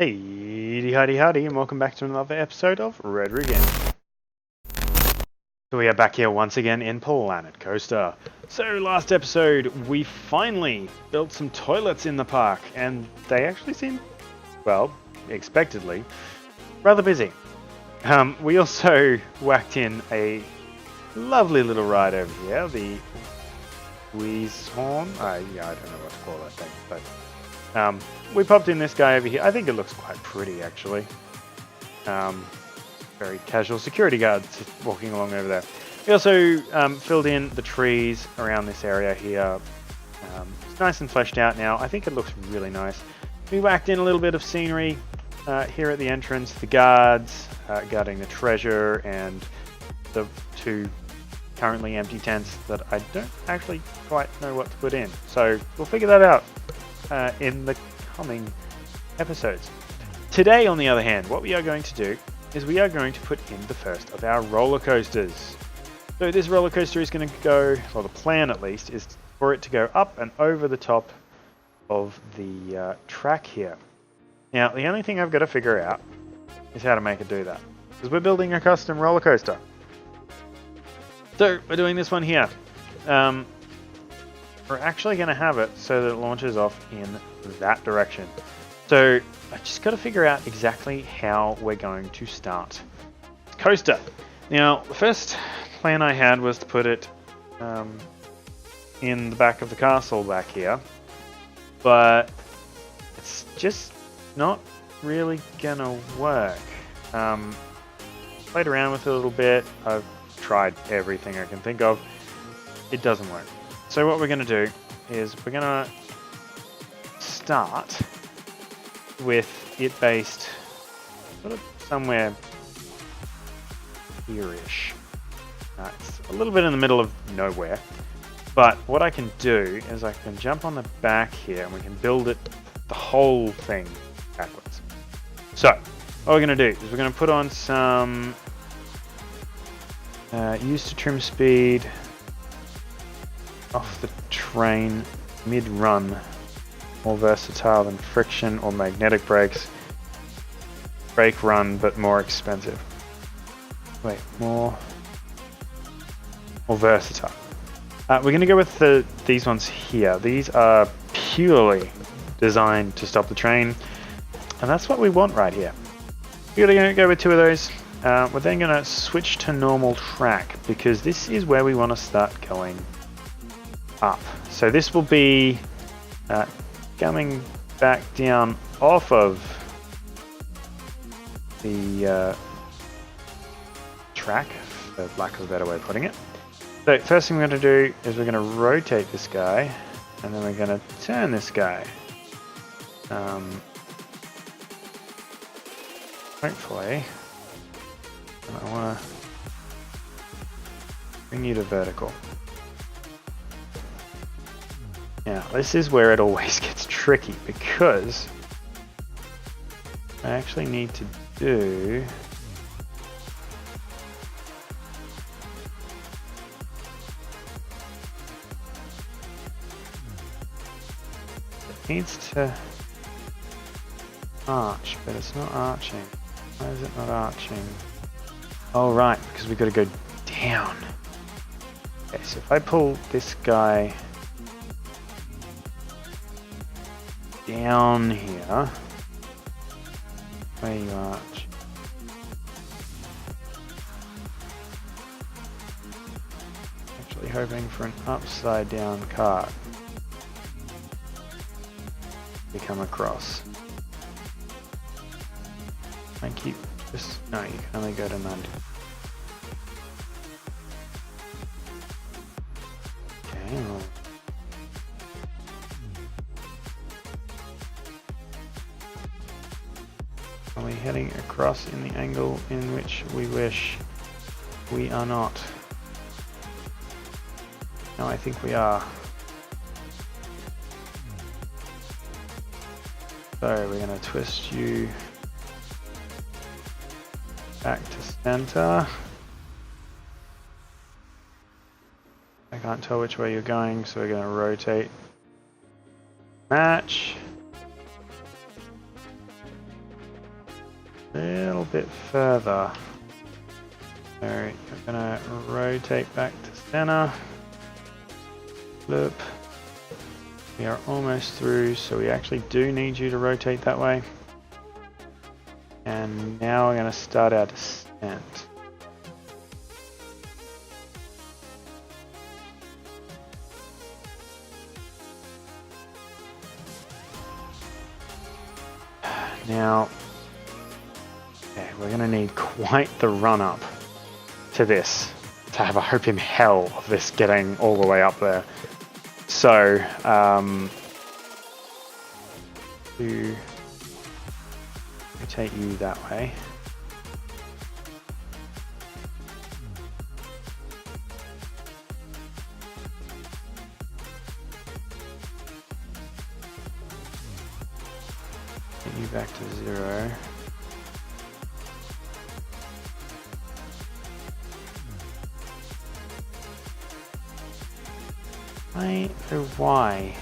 Hey, howdy, and welcome back to another episode of Red Again. So we are back here once again in Planet Coaster. So last episode, we finally built some toilets in the park, and they actually seem, well, expectedly, rather busy. We also whacked in a lovely little ride over here, the Weezhorn. Yeah, I don't know what to call that thing, but we popped in this guy over here. I think it looks quite pretty, actually. Very casual security guards walking along over there. We also filled in the trees around this area here. It's nice and fleshed out now. I think it looks really nice. We whacked in a little bit of scenery here at the entrance. The guards guarding the treasure and the two currently empty tents that I don't actually quite know what to put in. So we'll figure that out in the coming episodes. Today, on the other hand, what we are going to do is we are going to put in the first of our roller coasters. So this roller coaster is going to go, or the plan at least, is for it to go up and over the top of the track here. Now, the only thing I've got to figure out is how to make it do that, because we're building a custom roller coaster. So we're doing this one here. We're actually going to have it so that it launches off in that direction. So I just got to figure out exactly how we're going to start this coaster. Now, the first plan I had was to put it in the back of the castle back here, but it's just not really gonna work. Played around with it a little bit. I've tried everything I can think of. It doesn't work. So what we're going to do is we're going to start with it based sort of somewhere here-ish. It's a little bit in the middle of nowhere, but what I can do is I can jump on the back here and we can build it, the whole thing, backwards. So what we're going to do is we're going to put on some use to trim speed off the train mid-run, more versatile than friction or magnetic brakes. Brake run, but more expensive. Wait, more versatile. We're going to go with these ones here. These are purely designed to stop the train, and that's what we want right here. We're going to go with two of those. We're then going to switch to normal track, because this is where we want to start going up. So this will be coming back down off of the track, for lack of a better way of putting it. So first thing we're going to do is we're going to rotate this guy, and then we're going to turn this guy. Hopefully, and I want to bring you to vertical. Now, this is where it always gets tricky, because I actually need to do it needs to arch, but it's not arching. Why is it not arching? Oh, right, because we've got to go down. Okay, so if I pull this guy down here, where you arch, actually hoping for an upside down cart to come across. I keep just, no, you can only go to 90. Okay, well, are we heading across in the angle in which we wish? We are not. No, I think we are. So we're going to twist you back to center. I can't tell which way you're going, so we're going to rotate. Match. a little bit further. So we're gonna rotate back to center. Loop. We are almost through, so we actually do need you to rotate that way. And now we're going to start our descent. Now, okay, we're going to need quite the run up to this to have a hope in hell of this getting all the way up there. So, to rotate you that way. Get you back to 0. I don't know why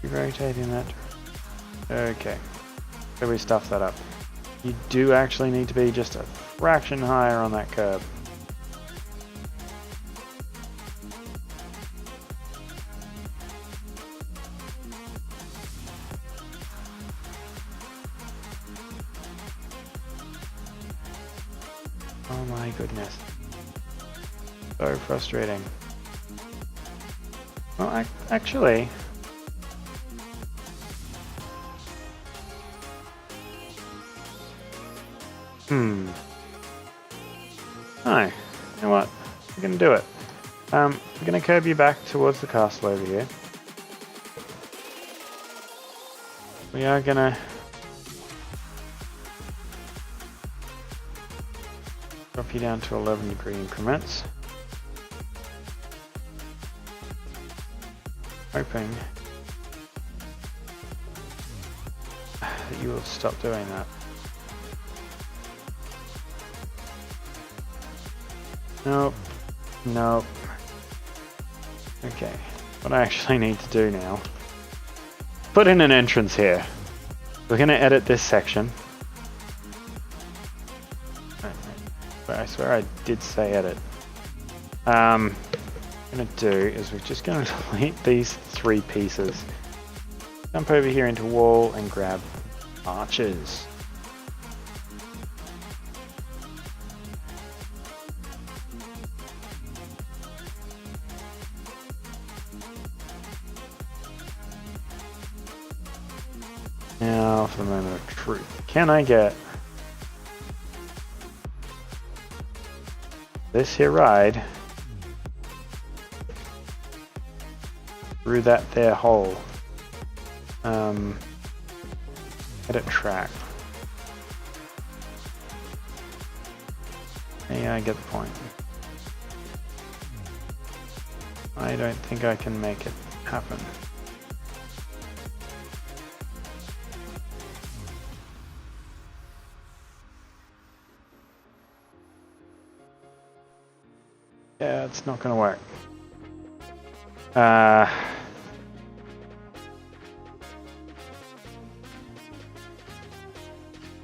you rotate in that direction. Okay, so we stuffed that up. You do actually need to be just a fraction higher on that curb. Oh my goodness. So frustrating. Well, actually, no, you know what? We're gonna do it. We're gonna curb you back towards the castle over here. We are gonna drop you down to 11-degree increments. Hoping that you will stop doing that. Nope. Nope. Okay. What I actually need to do now, put in an entrance here. We're going to edit this section. I swear I did say edit. What I'm going to do is we're just going to delete these 3 pieces. Jump over here into wall and grab arches. Now for the moment of truth. Can I get this here ride through that there hole? Edit track. Yeah, I get the point. I don't think I can make it happen. Yeah, it's not going to work.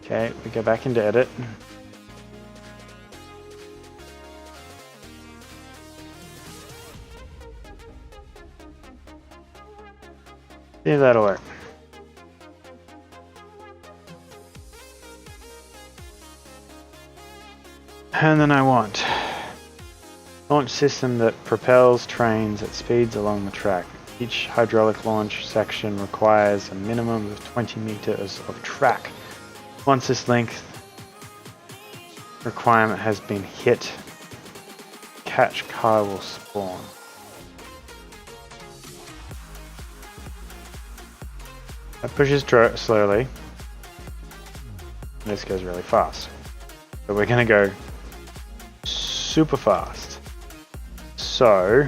Okay, we go back into edit. See if that'll work. And then I want launch system that propels trains at speeds along the track. Each hydraulic launch section requires a minimum of 20 meters of track. Once this length requirement has been hit, catch car will spawn. That pushes slowly. This goes really fast. So we're going to go super fast. So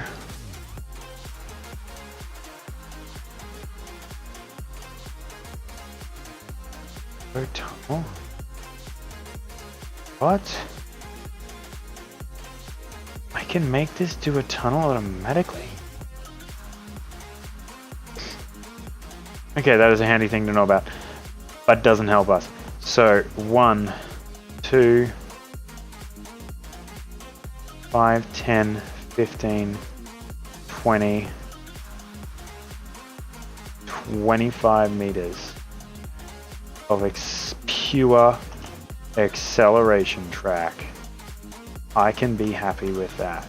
go tunnel. What? I can make this do a tunnel automatically? Okay, that is a handy thing to know about, but doesn't help us. So 1, 2, 5, 10, 15, 20, 25 meters of pure acceleration track. I can be happy with that.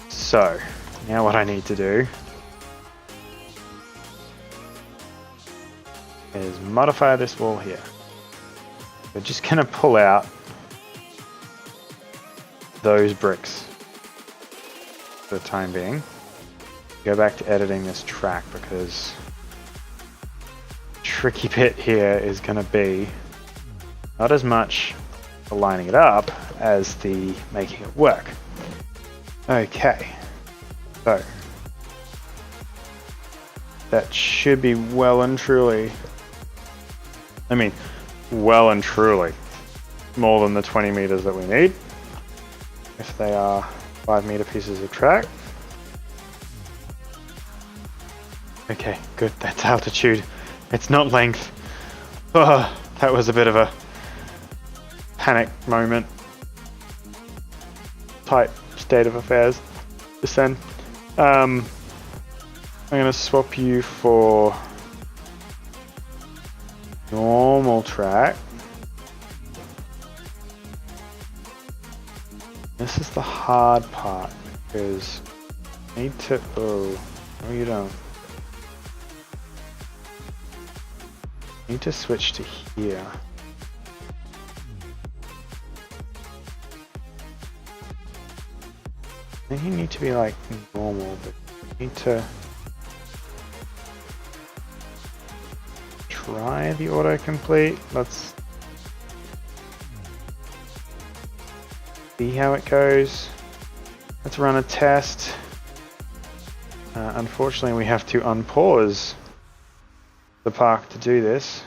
So now what I need to do is modify this wall here. We're just going to pull out those bricks for the time being. Go back to editing this track because the tricky bit here is going to be not as much for lining it up as the making it work. Okay, so that should be well and truly, well and truly more than the 20 meters that we need if they are 5-meter pieces of track. Okay, good, that's altitude. It's not length. Oh, that was a bit of a panic moment type state of affairs just then. I'm going to swap you for normal track. This is the hard part because I need to, no you don't. I need to switch to here. I think you need to be like normal, but you need to try the autocomplete. Let's see how it goes. Let's run a test. Unfortunately, we have to unpause the park to do this,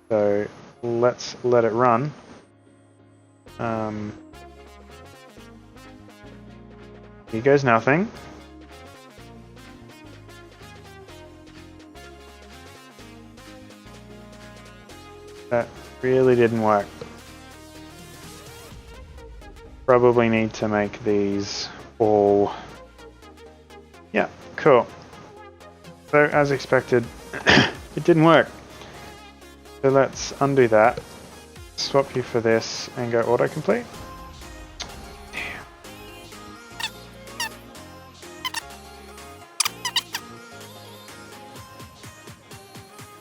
so let's let it run. Here goes nothing. That really didn't work. Probably need to make these all... Yeah, cool. So as expected, it didn't work. So let's undo that, swap you for this and go autocomplete.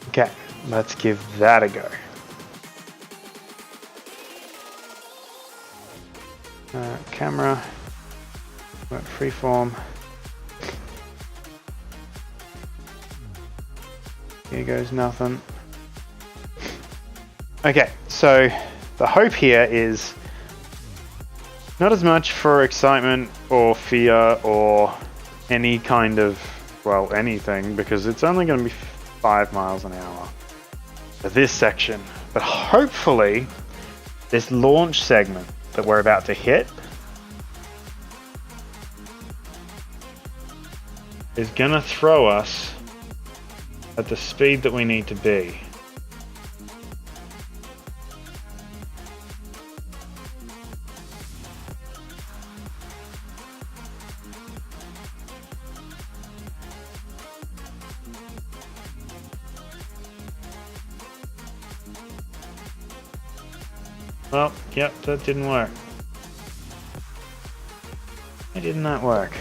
Okay, let's give that a go. Camera, freeform. Here goes nothing. Okay, so the hope here is not as much for excitement or fear or any kind of, well, anything, because it's only going to be 5 miles an hour for this section. But hopefully this launch segment that we're about to hit is going to throw us at the speed that we need to be. Well, yep, that didn't work. Why didn't that work?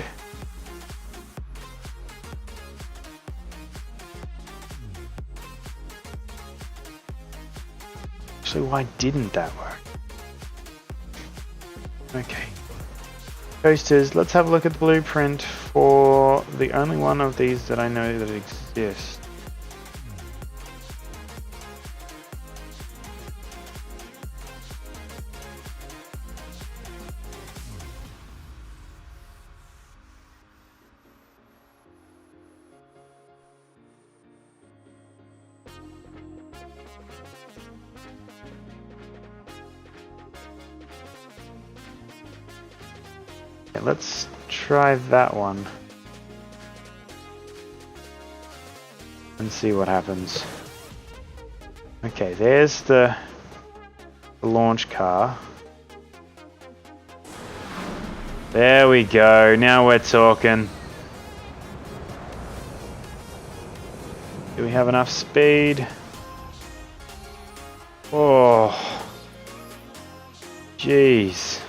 Actually, why didn't that work? Okay. Coasters, let's have a look at the blueprint for the only one of these that I know that exists. Let's try that one and see what happens. Okay, there's the launch car. There we go. Now we're talking. Do we have enough speed? Oh, jeez.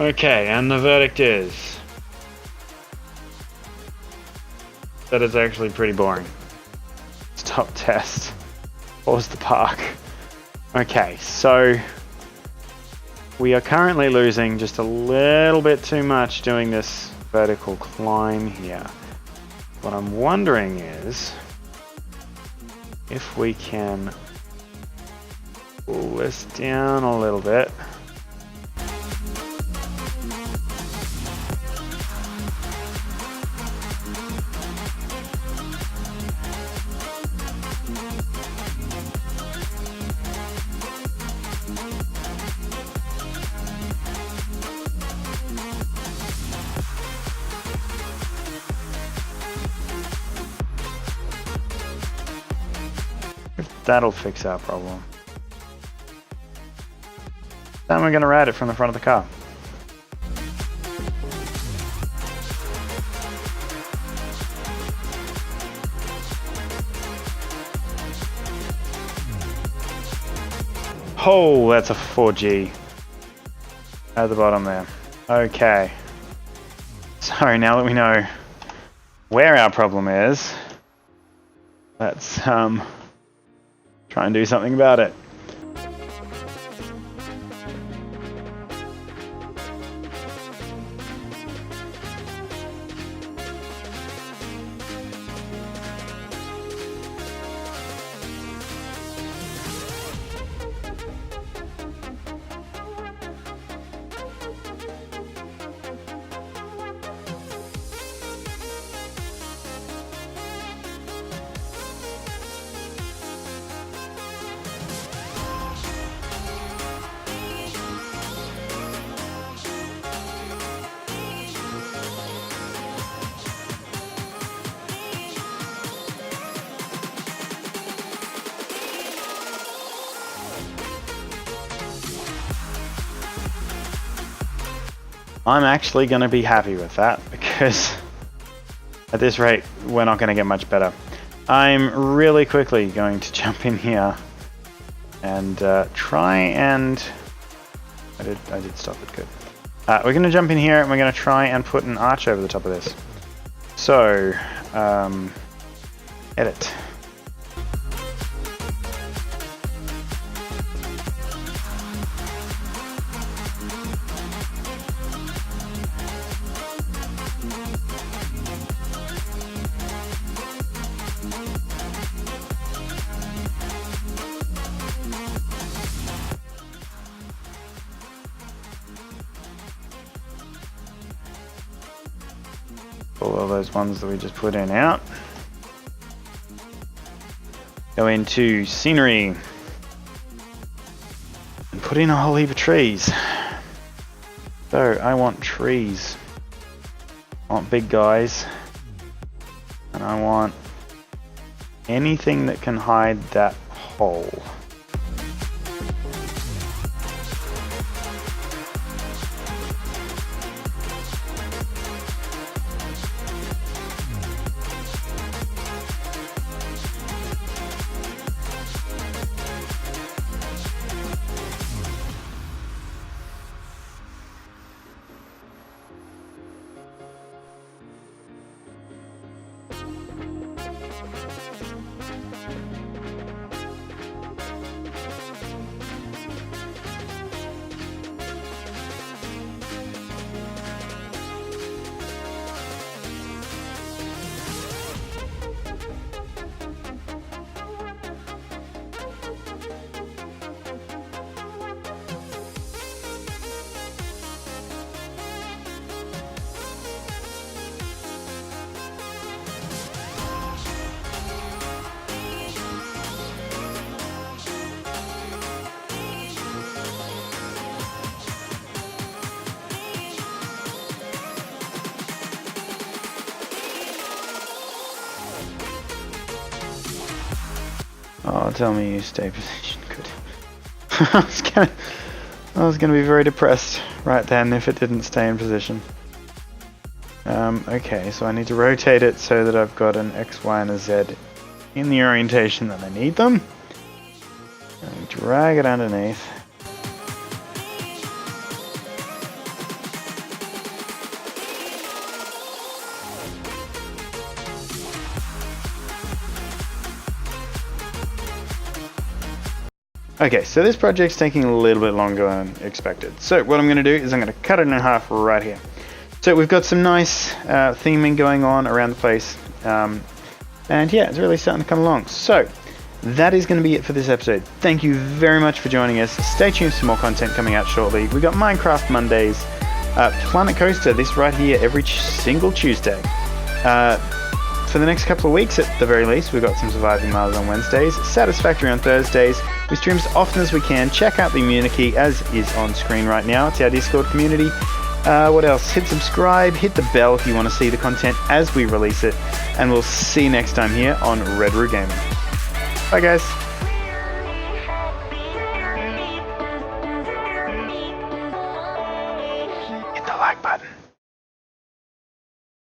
Okay, and the verdict is that is actually pretty boring. Stop test. Pause the park. Okay, so we are currently losing just a little bit too much doing this vertical climb here. What I'm wondering is if we can pull this down a little bit. That'll fix our problem. Then we're going to ride it from the front of the car. Oh, that's a 4G at the bottom there. Okay. So now that we know where our problem is, let's try and do something about it. I'm actually going to be happy with that because at this rate we're not going to get much better. I'm really quickly going to jump in here and try and... I did stop it, good. We're going to jump in here and we're going to try and put an arch over the top of this. So, edit. Pull all those ones that we just put in out. Go into scenery and put in a whole heap of trees. So I want trees. I want big guys. And I want anything that can hide that hole. Oh, tell me you stay positioned. Good. I was gonna be very depressed right then if it didn't stay in position. Okay, so I need to rotate it so that I've got an X, Y, and a Z in the orientation that I need them. And drag it underneath. Okay, so this project's taking a little bit longer than expected. So what I'm going to do is I'm going to cut it in half right here. So we've got some nice theming going on around the place. And yeah, it's really starting to come along. So that is going to be it for this episode. Thank you very much for joining us. Stay tuned for more content coming out shortly. We've got Minecraft Mondays, Planet Coaster, this right here, every single Tuesday. For the next couple of weeks, at the very least, we've got some Surviving Mars on Wednesdays, Satisfactory on Thursdays. We stream as often as we can. Check out the community as is on screen right now. It's our Discord community. What else? Hit subscribe, hit the bell if you want to see the content as we release it. And we'll see you next time here on Red Roo Gaming. Bye guys.